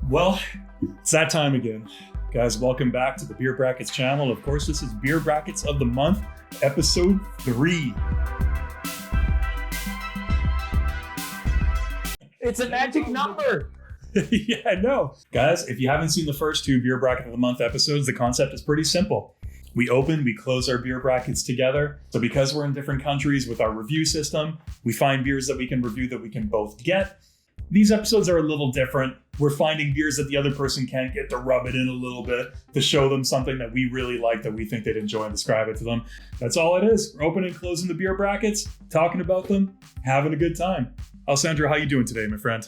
Well, it's that time again. Guys, welcome back to the Beer Brackets channel. Of course, this is Beer Brackets of the Month, episode 3. It's a magic number. Yeah, I know. Guys, if you haven't seen the first 2 Beer Bracket of the Month episodes, the concept is pretty simple. We open, we close our beer brackets together. So because we're in different countries with our review system, we find beers that we can review that we can both get. These episodes are a little different. We're finding beers that the other person can't get to rub it in a little bit, to show them something that we really like, that we think they'd enjoy, and describe it to them. That's all it is. We're opening and closing the beer brackets, talking about them, having a good time. Alessandro, how you doing today, my friend?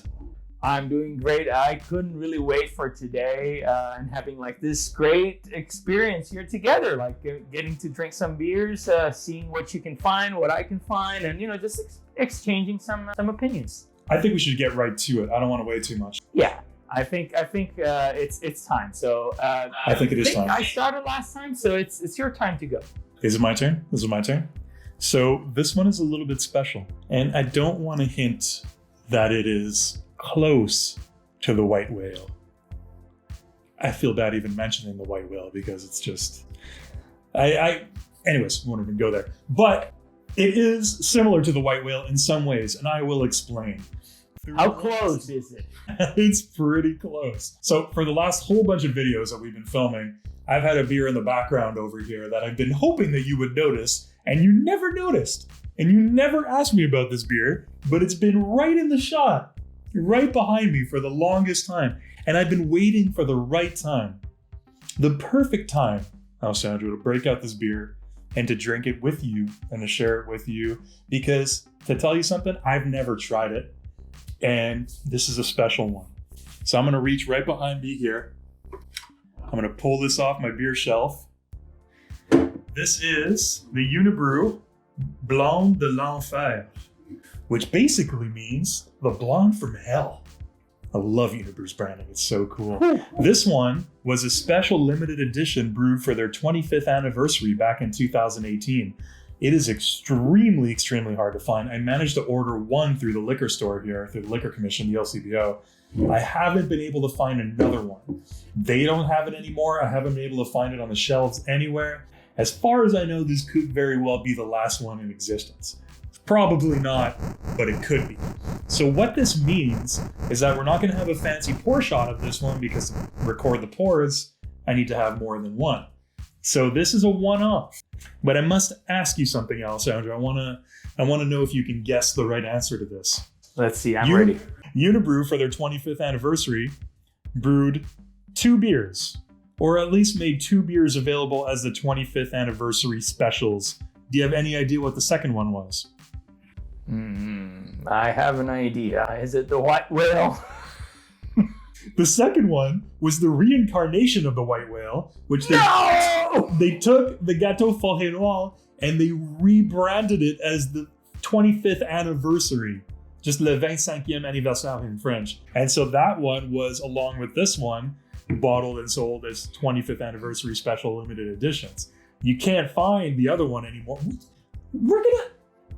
I'm doing great. I couldn't really wait for today and having like this great experience here together, like getting to drink some beers, seeing what you can find, what I can find, and just exchanging some opinions. I think we should get right to it. I don't want to wait too much. Yeah, I think it's time. So I think it is time. I started last time, so it's your time to go. Is it my turn? This is my turn. So this one is a little bit special, and I don't want to hint that it is close to the white whale. I feel bad even mentioning the white whale because it's just, anyways, we won't even go there. But it is similar to the white whale in some ways, and I will explain. How close is it? It's pretty close. So for the last whole bunch of videos that we've been filming, I've had a beer in the background over here that I've been hoping that you would notice, and you never noticed. And you never asked me about this beer, but it's been right in the shot, right behind me for the longest time. And I've been waiting for the right time, the perfect time, Alessandro, to break out this beer and to drink it with you and to share it with you. Because to tell you something, I've never tried it. And this is a special one. So I'm going to reach right behind me here. I'm going to pull this off my beer shelf. This is the Unibroue Blonde de l'Enfer, which basically means the blonde from hell. I love Unibroue's branding. It's so cool. This one was a special limited edition brewed for their 25th anniversary back in 2018. It is extremely, extremely hard to find. I managed to order one through the liquor store here, through the Liquor Commission, the LCBO. I haven't been able to find another one. They don't have it anymore. I haven't been able to find it on the shelves anywhere. As far as I know, this could very well be the last one in existence. Probably not, but it could be. So what this means is that we're not going to have a fancy pour shot of this one because to record the pours, I need to have more than one. So this is a one-off. But I must ask you something, Alessandro. I want to know if you can guess the right answer to this. Let's see. I'm ready. Unibroue, for their 25th anniversary, brewed 2 beers, or at least made 2 beers available as the 25th anniversary specials. Do you have any idea what the second one was? I have an idea. Is it the white whale? The second one was the reincarnation of the white whale, which they took the Gâteau Forêt Noir and they rebranded it as the 25th anniversary. Just le 25e anniversaire in French. And so that one was, along with this one, bottled and sold as 25th anniversary special limited editions. You can't find the other one anymore.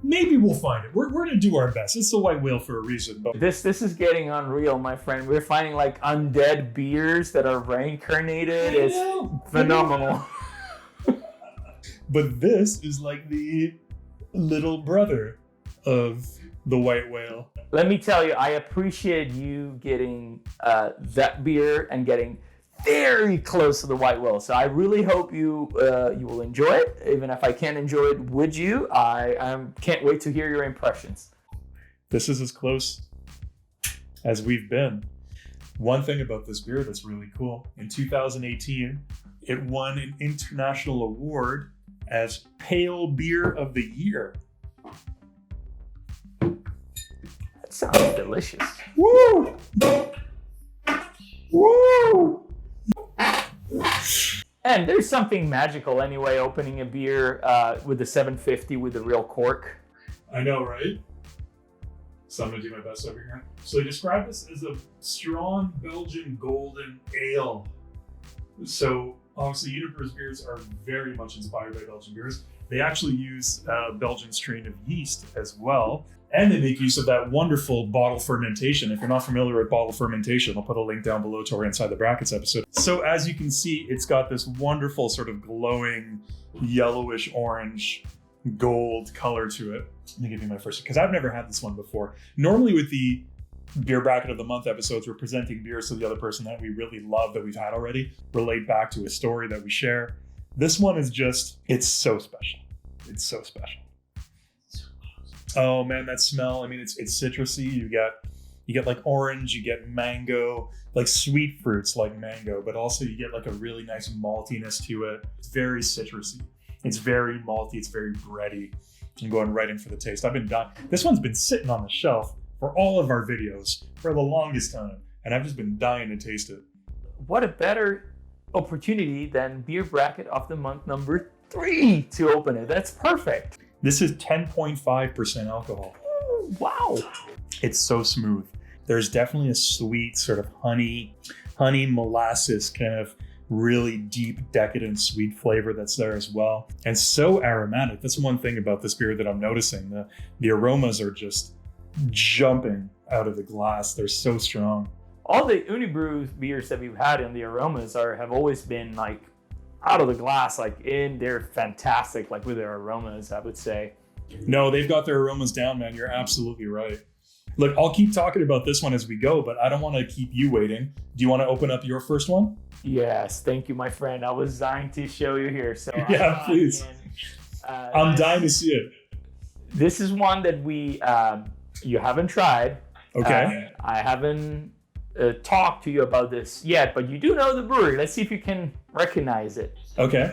Maybe we'll find it. We're gonna do our best. It's the white whale for a reason. But this is getting unreal, my friend. We're finding like undead beers that are reincarnated. It's phenomenal. But this is like the little brother of the white whale. Let me tell you, I appreciate you getting that beer and getting very close to the white whale. So I really hope you will enjoy it. Even if I can't enjoy it with you, I can't wait to hear your impressions. This is as close as we've been. One thing about this beer that's really cool, in 2018, it won an international award as Pale Beer of the Year. That sounds delicious. Woo! Woo! And there's something magical anyway, opening a beer with the 750 with the real cork. I know, right? So I'm going to do my best over here. So they describe this as a strong Belgian golden ale. So obviously Unibroue's beers are very much inspired by Belgian beers. They actually use a Belgian strain of yeast as well. And they make use of that wonderful bottle fermentation. If you're not familiar with bottle fermentation, I'll put a link down below to our Inside the Brackets episode. So as you can see, it's got this wonderful sort of glowing yellowish orange gold color to it. Let me give you my first, because I've never had this one before. Normally with the Beer Bracket of the Month episodes, we're presenting beers to the other person that we really love, that we've had already, relate back to a story that we share. This one is just, it's so special. It's so special. Oh man, that smell. I mean, it's citrusy. You get like orange, you get mango, like sweet fruits like mango, but also you get like a really nice maltiness to it. It's very citrusy. It's very malty. It's very bready. I'm going right in for the taste. I've been dying. This one's been sitting on the shelf for all of our videos for the longest time, and I've just been dying to taste it. What a better opportunity than Beer Bracket of the Month number 3 to open it. That's perfect. This is 10.5% alcohol. Ooh, wow. It's so smooth. There's definitely a sweet sort of honey molasses kind of really deep, decadent, sweet flavor that's there as well. And so aromatic. That's one thing about this beer that I'm noticing. The aromas are just jumping out of the glass. They're so strong. All the Unibroue beers that we've had in the aromas have always been like out of the glass, they're fantastic, like with their aromas, I would say. No, they've got their aromas down, man. You're absolutely right. Look, I'll keep talking about this one as we go, but I don't want to keep you waiting. Do you want to open up your first one? Yes, thank you, my friend. I was dying to show you here. So yeah, please. I'm dying to see it. This is one that you haven't tried. Okay. I haven't talked to you about this yet, but you do know the brewery. Let's see if you can recognize it. Okay.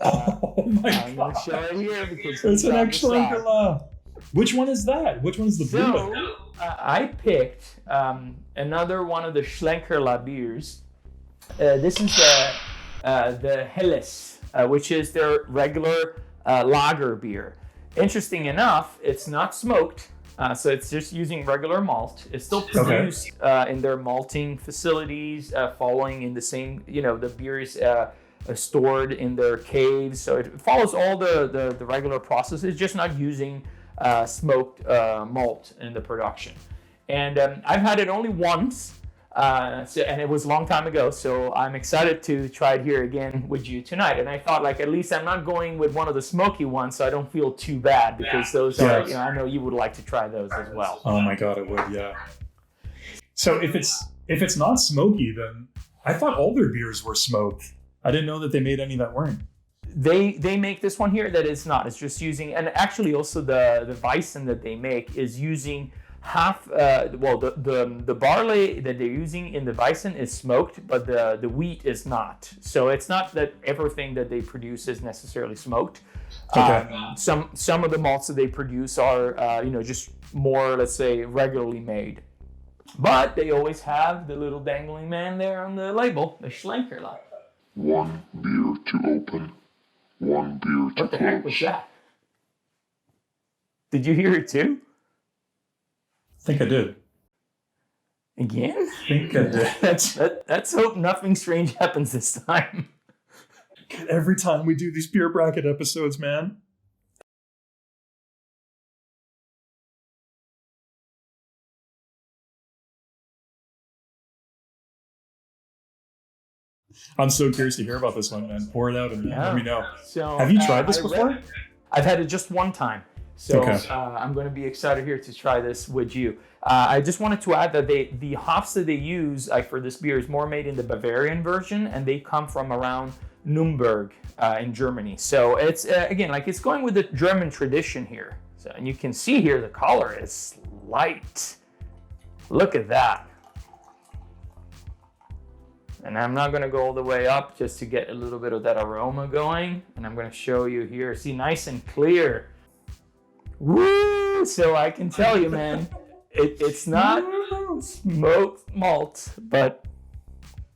Oh my God. I'm going to show it here because it's an Sclenkerla. Which one is that? Which one is the brew? So, I picked another one of the Schlenkerla beers. This is the Helles, which is their regular Lagerbier. Interesting enough, it's not smoked. So it's just using regular malt. It's still produced in their malting facilities, following in the same, the beer is stored in their caves. So it follows all the regular processes, just not using smoked malt in the production. And I've had it only once, and it was a long time ago. So I'm excited to try it here again with you tonight. And I thought, at least I'm not going with one of the smoky ones, so I don't feel too bad, because those are, I know you would like to try those as well. Oh my God, I would, yeah. So if it's not smoky, then I thought all their beers were smoked. I didn't know that they made any that weren't. They make this one here that is not. It's just using, and actually also the Weizen that they make is using half, the barley that they're using in the Weizen is smoked, but the wheat is not. So it's not that everything that they produce is necessarily smoked. Okay. Some of the malts that they produce are, just more, let's say, regularly made. But they always have the little dangling man there on the label, the Schlenkerla. One beer to open, one beer to close. What the heck was that? Did you hear it too? I think I did. Again? I think I did. Let's hope nothing strange happens this time. Every time we do these beer bracket episodes, man. I'm so curious to hear about this one, man. Pour it out and let me know. So, have you tried this before? I've had it just one time. So I'm going to be excited here to try this with you. I just wanted to add that the hops that they use for this beer is more made in the Bavarian version, and they come from around Nuremberg in Germany. So it's, again, it's going with the German tradition here. So, and you can see here the color is light. Look at that. And I'm not going to go all the way up just to get a little bit of that aroma going. And I'm going to show you here. See, nice and clear. Woo! So I can tell you, man, it's not smoked malt, but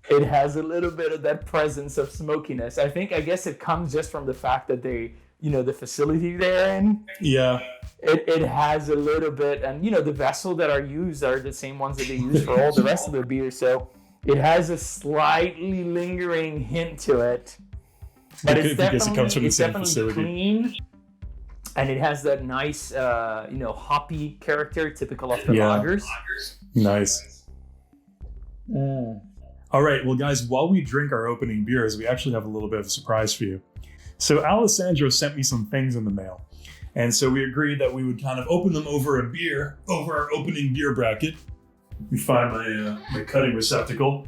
it has a little bit of that presence of smokiness. I guess it comes just from the fact that they, the facility they're in. Yeah. It has a little bit, and the vessel that are used are the same ones that they use for all the rest of the beer. So it has a slightly lingering hint to it, but it's definitely, it comes from the same facility. Clean. And it has that nice, hoppy character typical of the lagers. Nice. All right, well, guys, while we drink our opening beers, we actually have a little bit of a surprise for you. So Alessandro sent me some things in the mail. And so we agreed that we would kind of open them over a beer, over our opening beer bracket. Let me find my cutting receptacle.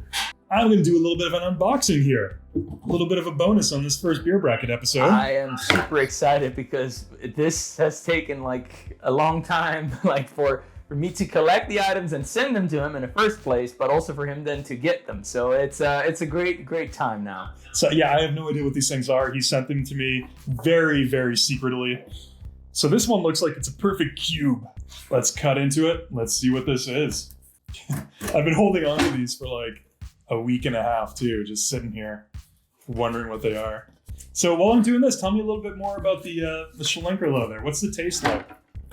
I'm going to do a little bit of an unboxing here. A little bit of a bonus on this first beer bracket episode. I am super excited because this has taken like a long time, like for me to collect the items and send them to him in the first place, but also for him then to get them. So it's a great time now. So yeah, I have no idea what these things are. He sent them to me very, very secretly. So this one looks like it's a perfect cube. Let's cut into it. Let's see what this is. I've been holding on to these for like a week and a half too, just sitting here wondering what they are. So while I'm doing this, tell me a little bit more about the Schlenkerla there. What's the taste like?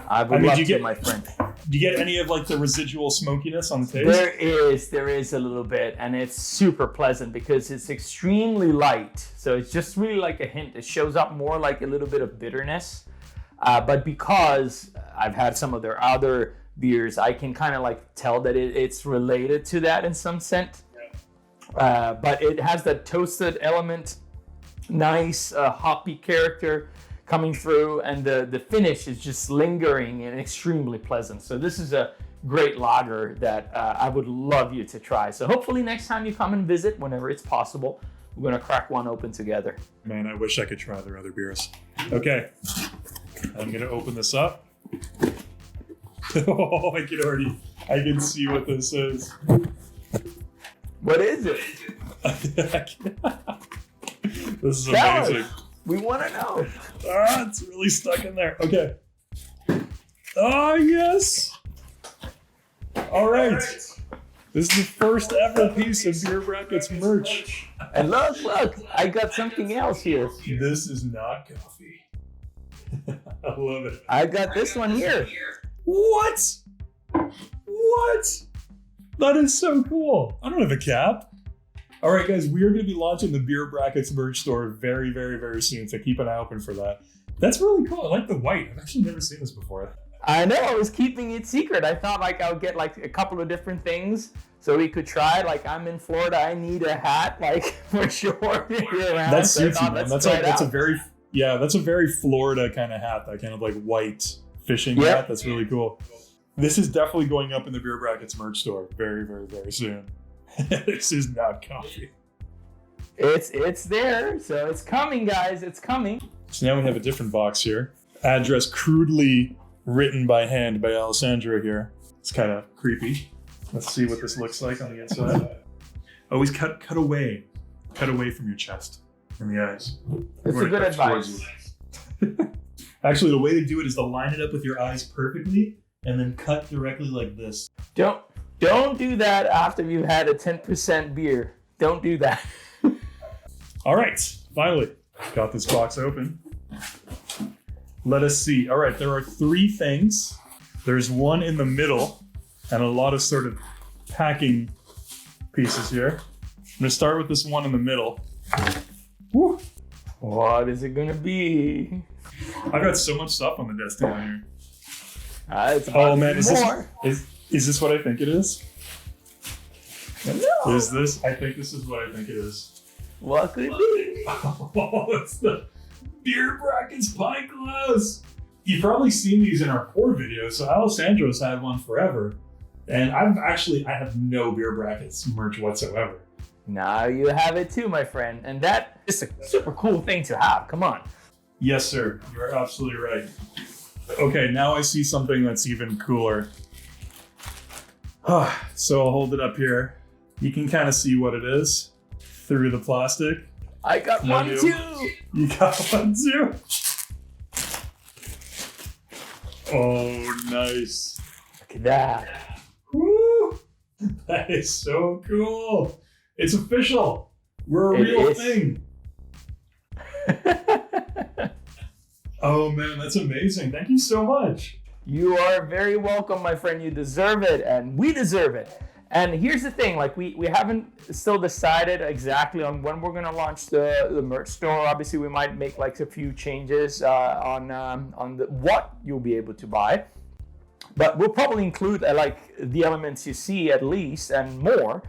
I would love to, my friend. Do you get any of like the residual smokiness on the taste? There is a little bit, and it's super pleasant because it's extremely light. So it's just really like a hint. It shows up more like a little bit of bitterness. But because I've had some of their other beers, I can kind of like tell that it's related to that in some sense. But it has that toasted element, nice hoppy character coming through, and the finish is just lingering and extremely pleasant. So this is a great lager that I would love you to try. So hopefully next time you come and visit, whenever it's possible, we're going to crack one open together. Man, I wish I could try their other beers. Okay, I'm going to open this up. Oh, I can see what this is. What is it? This is amazing. We want to know. It's really stuck in there. Okay. Oh, yes. All right. This is the first ever piece of Beer Brackets merch. And look, I got something else here. This is not coffee. I love it. I got this one here. What? That is so cool. I don't have a cap. All right, guys, we are going to be launching the Beer Brackets merch store very, very, very soon, so keep an eye open for that. That's really cool. I like the white. I've actually never seen this before. I know. I was keeping it secret. I thought like I would get like a couple of different things so we could try. Like I'm in Florida. I need a hat, like for sure. That suits you, man. That's a very Florida kind of hat. That kind of like white fishing hat. That's really cool. This is definitely going up in the Beer Brackets merch store very, very, very soon. This is not coffee. It's there, so it's coming, guys. It's coming. So now we have a different box here. Address crudely written by hand by Alessandro here. It's kind of creepy. Let's see what this looks like on the inside. Always cut away from your chest and the eyes. It's a good advice. Actually, the way to do it is to line it up with your eyes perfectly and then cut directly like this. Don't do that after you've had a 10% beer. Don't do that. All right, finally got this box open. Let us see. All right, there are 3 things. There's one in the middle and a lot of sort of packing pieces here. I'm gonna start with this one in the middle. Woo. What is it gonna be? I've got so much stuff on the desk down here. It's about is this what I think it is? No. Is this? I think this is what I think it is. What could it be? Oh, it's the Beer Brackets pint glass. You've probably seen these in our core videos. So Alessandro's had one forever. And I have no Beer Brackets merch whatsoever. Now you have it too, my friend. And that is a super cool thing to have. Come on. Yes, sir. You're absolutely right. Okay, now I see something that's even cooler. So I'll hold it up here. You can kind of see what it is through the plastic. I got one too. You got one too? Oh, nice. Look at that. Woo! That is so cool. It's official. We're a real thing. Oh man, that's amazing. Thank you so much. You are very welcome, my friend. You deserve it, and we deserve it. And here's the thing, like we haven't still decided exactly on when we're going to launch the merch store. Obviously, we might make like a few changes on what you'll be able to buy. But we'll probably include like the elements you see at least and more.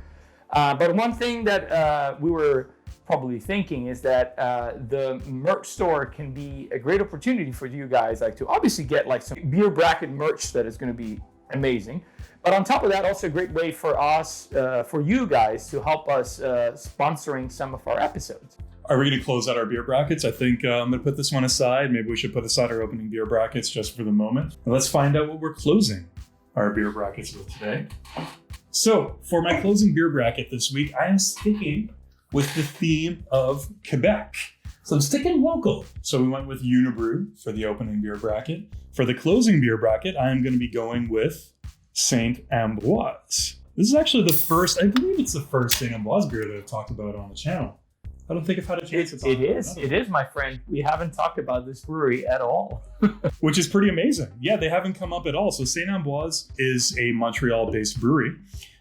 But one thing that we were probably thinking is that the merch store can be a great opportunity for you guys, like to obviously get like some beer bracket merch that is going to be amazing. But on top of that, also a great way for us, for you guys to help us sponsoring some of our episodes. Are we going to close out our beer brackets? I think I'm going to put this one aside. Maybe we should put aside our opening beer brackets just for the moment. And let's find out what we're closing our beer brackets with today. So for my closing beer bracket this week, I am sticking with the theme of Quebec. So I'm sticking local. So we went with Unibroue for the opening beer bracket. For the closing beer bracket, I am going to be going with St. Ambroise. This is actually the first, I believe it's the first St. Ambroise beer that I've talked about on the channel. I don't think I've had a chance to talk about it. It is, my friend. We haven't talked about this brewery at all. Which is pretty amazing. Yeah, they haven't come up at all. So St. Ambroise is a Montreal-based brewery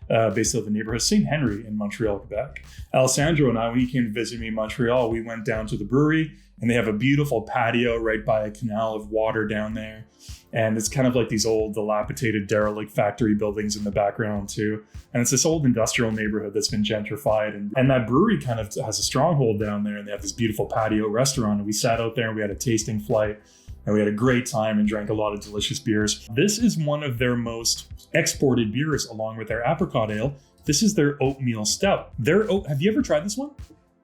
based out of the neighborhood St. Henry in Montreal, Quebec. Alessandro and I, when he came to visit me in Montreal, we went down to the brewery, and they have a beautiful patio right by a canal of water down there. And it's kind of like these old, dilapidated, derelict factory buildings in the background too. And it's this old industrial neighborhood that's been gentrified. And that brewery kind of has a stronghold down there. And they have this beautiful patio restaurant. And we sat out there and we had a tasting flight. And we had a great time and drank a lot of delicious beers. This is one of their most exported beers along with their apricot ale. This is their Oatmeal Stout. Have you ever tried this one?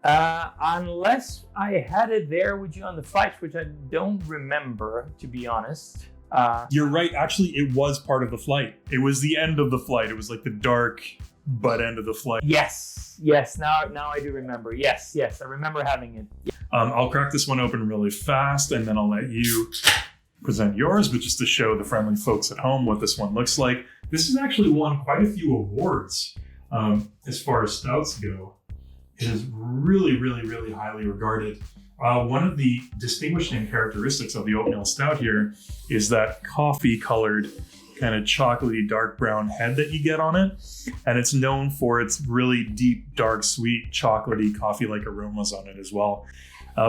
Unless I had it there with you on the flights, which I don't remember, to be honest. You're right. Actually, it was part of the flight. It was the end of the flight. It was like the dark butt end of the flight. Yes. Now I do remember. Yes. I remember having it. Yeah. I'll crack this one open really fast, and then I'll let you present yours, but just to show the friendly folks at home what this one looks like. This has actually won quite a few awards as far as stouts go. It is really, really, really highly regarded. One of the distinguishing characteristics of the Oatmeal Stout here is that coffee-colored, kind of chocolatey dark brown head that you get on it. And it's known for its really deep, dark, sweet, chocolatey, coffee-like aromas on it as well.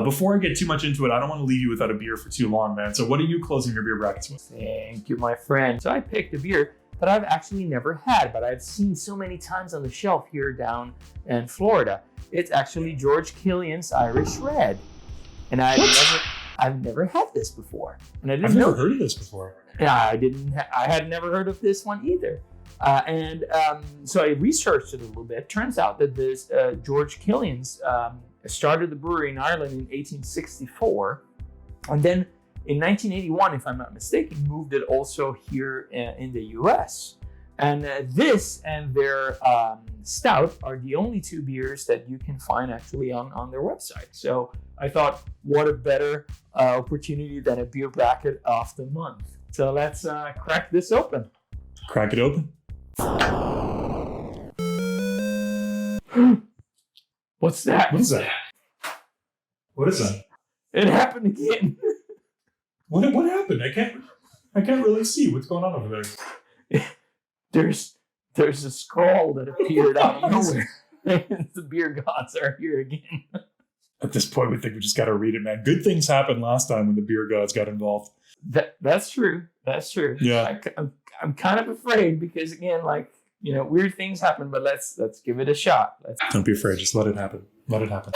Before I get too much into it, I don't want to leave you without a beer for too long, man. So what are you closing your beer brackets with? Thank you, my friend. So I picked a beer that I've actually never had, but I've seen so many times on the shelf here down in Florida. It's actually George Killian's Irish Red. And I've never had this before. And I've never heard of this before. Yeah, I had never heard of this one either. So I researched it a little bit. Turns out that this George Killian's started the brewery in Ireland in 1864. And then in 1981, if I'm not mistaken, moved it also here in the US. And this and their stout are the only two beers that you can find actually on their website. So I thought, what a better opportunity than a beer bracket of the month. So let's crack this open. Crack it open. What's that? What is that? What is that? It happened again. What happened? I can't really see what's going on over there. There's a scroll that appeared out of nowhere. The beer gods are here again. At this point, we think we just got to read it, man. Good things happened last time when the beer gods got involved. That's true. Yeah. I'm kind of afraid because, again, like, you know, weird things happen, but let's give it a shot. Don't be afraid. Just let it happen. Let it happen.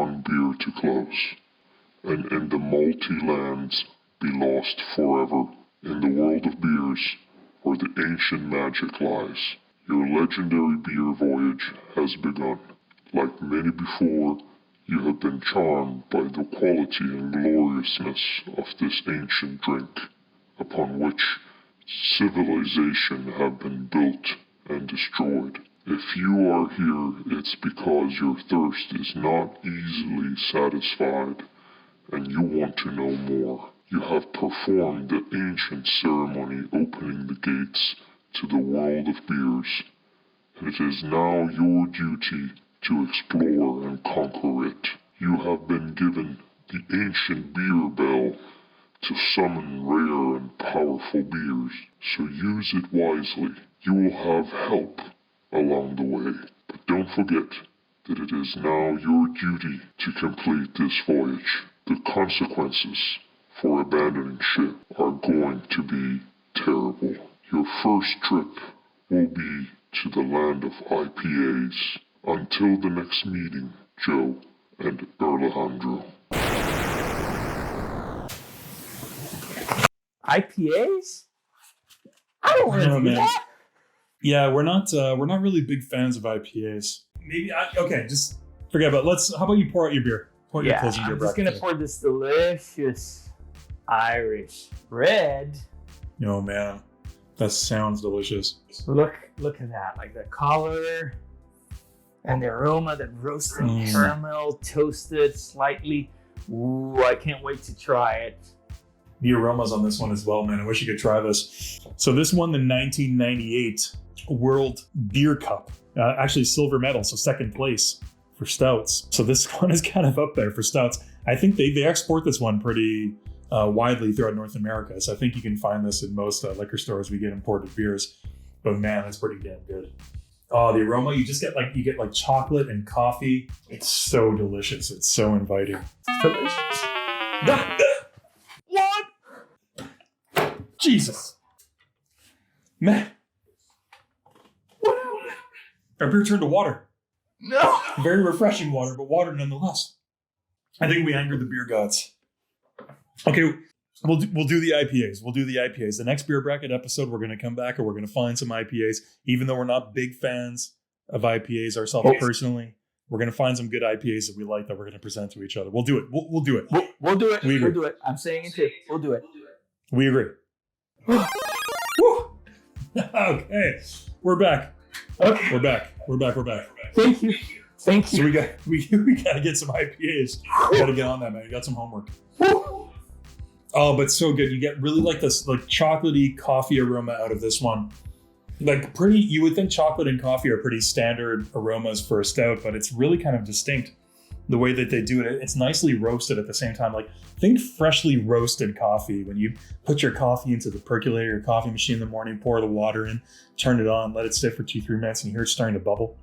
one beer to close, and in the multi lands be lost forever in the world of beers where the ancient magic lies. Your legendary beer voyage has begun. Like many before, you have been charmed by the quality and gloriousness of this ancient drink, upon which civilization have been built and destroyed. If you are here, it's because your thirst is not easily satisfied, and you want to know more. You have performed the ancient ceremony opening the gates to the world of beers, and it is now your duty to explore and conquer it. You have been given the ancient beer bell to summon rare and powerful beers, so use it wisely. You will have help along the way, but don't forget that it is now your duty to complete this voyage. The consequences for abandoning ship are going to be terrible. Your first trip will be to the land of IPAs. Until the next meeting, Joe and Alessandro. IPAs? I don't want to do man. that. Yeah, we're not really big fans of IPAs. Maybe okay, just forget about it. How about you pour out your beer? Pour out your closing beer. I'm just gonna pour this delicious Irish red. No man, that sounds delicious. Look at that, like the color and the aroma, that roasted caramel, toasted slightly. Ooh, I can't wait to try it. The aromas on this one as well, man. I wish you could try this. So this won the 1998 World Beer Cup. Actually silver medal, so second place for stouts. So this one is kind of up there for stouts. I think they export this one pretty widely throughout North America. So I think you can find this in most liquor stores. We get imported beers. But man, that's pretty damn good. Oh, the aroma, you get like chocolate and coffee. It's so delicious. It's so inviting. It's delicious. What? Jesus. Man. Our beer turned to water. No. Very refreshing water, but water nonetheless. I think we angered the beer gods. Okay, we'll do the IPAs. We'll do the IPAs. The next beer bracket episode, we're going to come back and we're going to find some IPAs. Even though we're not big fans of IPAs ourselves personally, we're going to find some good IPAs that we like that we're going to present to each other. We'll do it. We'll do it. We'll do it. We'll do it. I'm saying it too. We'll do it. We agree. Okay, we're back. Okay. We're back. Thank you. So we got to get some IPAs. We got to get on that, man. You got some homework. Oh, but so good. You get really like this like chocolatey coffee aroma out of this one. Like you would think chocolate and coffee are pretty standard aromas for a stout, but it's really kind of distinct the way that they do it. It's nicely roasted at the same time. Like think freshly roasted coffee. When you put your coffee into the percolator or coffee machine in the morning, pour the water in, turn it on, let it sit for 2-3 minutes, and you hear it starting to bubble.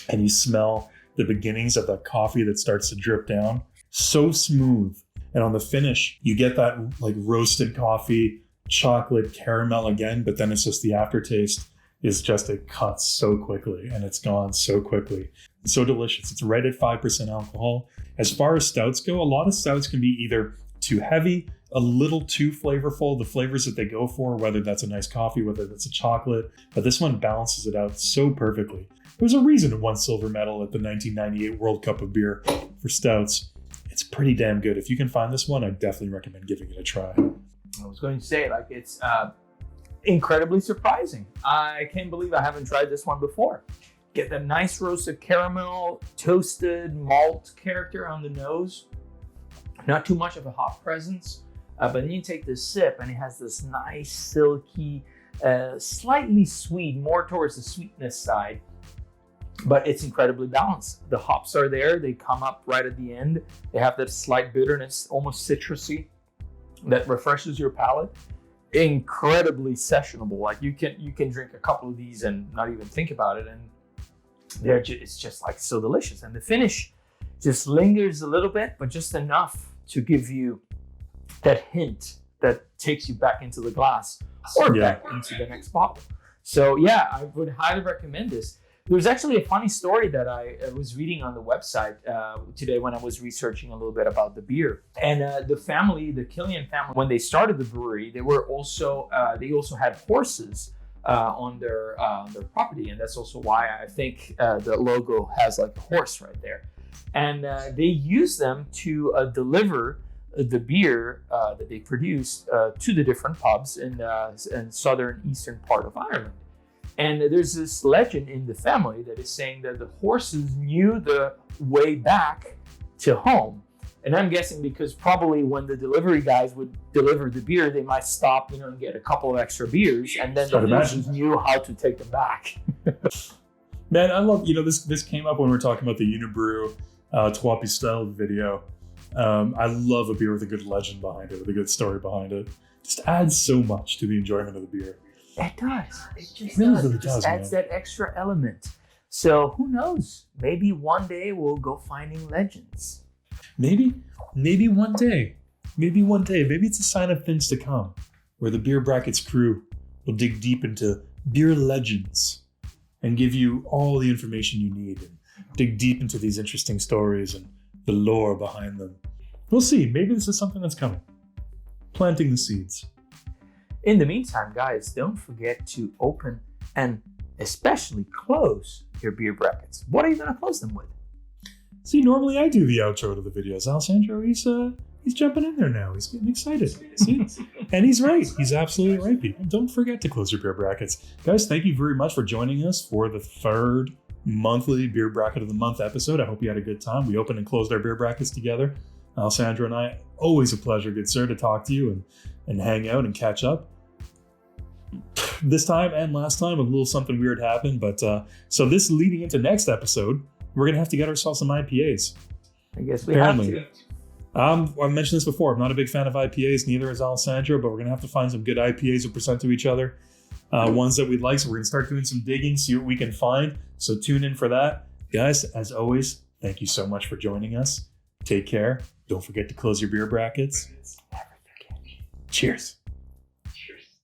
And you smell the beginnings of that coffee that starts to drip down. So smooth. And on the finish, you get that like roasted coffee, chocolate, caramel again, but then it's just the aftertaste is just, it cuts so quickly and it's gone so quickly. It's so delicious. It's right at 5% alcohol. As far as stouts go, a lot of stouts can be either too heavy, a little too flavorful, the flavors that they go for, whether that's a nice coffee, whether that's a chocolate, but this one balances it out so perfectly. There's a reason it won silver medal at the 1998 World Cup of Beer for stouts. It's pretty damn good. If you can find this one, I definitely recommend giving it a try. I was going to say, like, it's incredibly surprising. I can't believe I haven't tried this one before. Get that nice roasted caramel, toasted malt character on the nose. Not too much of a hop presence, but then you take this sip and it has this nice, silky, slightly sweet, more towards the sweetness side. But it's incredibly balanced. The hops are there. They come up right at the end. They have that slight bitterness, almost citrusy, that refreshes your palate. Incredibly sessionable. Like you can drink a couple of these and not even think about it. And it's just like so delicious. And the finish just lingers a little bit, but just enough to give you that hint that takes you back into the glass or back into the next bottle. So yeah, I would highly recommend this. There's actually a funny story that I was reading on the website today when I was researching a little bit about the beer. And the Killian family, when they started the brewery, they also had horses on their property, and that's also why I think the logo has like a horse right there. And they use them to deliver the beer that they produce to the different pubs in southern eastern part of Ireland. And there's this legend in the family that is saying that the horses knew the way back to home. And I'm guessing because probably when the delivery guys would deliver the beer, they might stop, and get a couple of extra beers, and then the horses knew how to take them back. Man, I love, this came up when we were talking about the Unibroue Stout video. I love a beer with a good legend behind it, with a good story behind it. Just adds so much to the enjoyment of the beer. It does. It just really, does. really It just does, adds man. that extra element. So who knows? Maybe one day we'll go finding legends. Maybe one day. Maybe it's a sign of things to come, where the Beer Brackets crew will dig deep into beer legends and give you all the information you need and dig deep into these interesting stories and the lore behind them. We'll see. Maybe this is something that's coming. Planting the seeds. In the meantime, guys, don't forget to open and especially close your beer brackets. What are you going to close them with? See, normally I do the outro to the videos. Alessandro, he's jumping in there now. He's getting excited. See? And he's right. He's absolutely right, people. Don't forget to close your beer brackets. Guys, thank you very much for joining us for the third monthly Beer Bracket of the Month episode. I hope you had a good time. We opened and closed our beer brackets together. Alessandro and I, always a pleasure, good sir, to talk to you and hang out and catch up. This time and last time, a little something weird happened, but so this leading into next episode, we're gonna have to get ourselves some IPAs. I guess we have to. I've mentioned this before. I'm not a big fan of IPAs, neither is Alessandro, but we're gonna have to find some good IPAs to present to each other, ones that we'd like. So we're gonna start doing some digging, see what we can find. So tune in for that, guys. As always, thank you so much for joining us. Take care. Don't forget to close your beer brackets. Never forget. Cheers.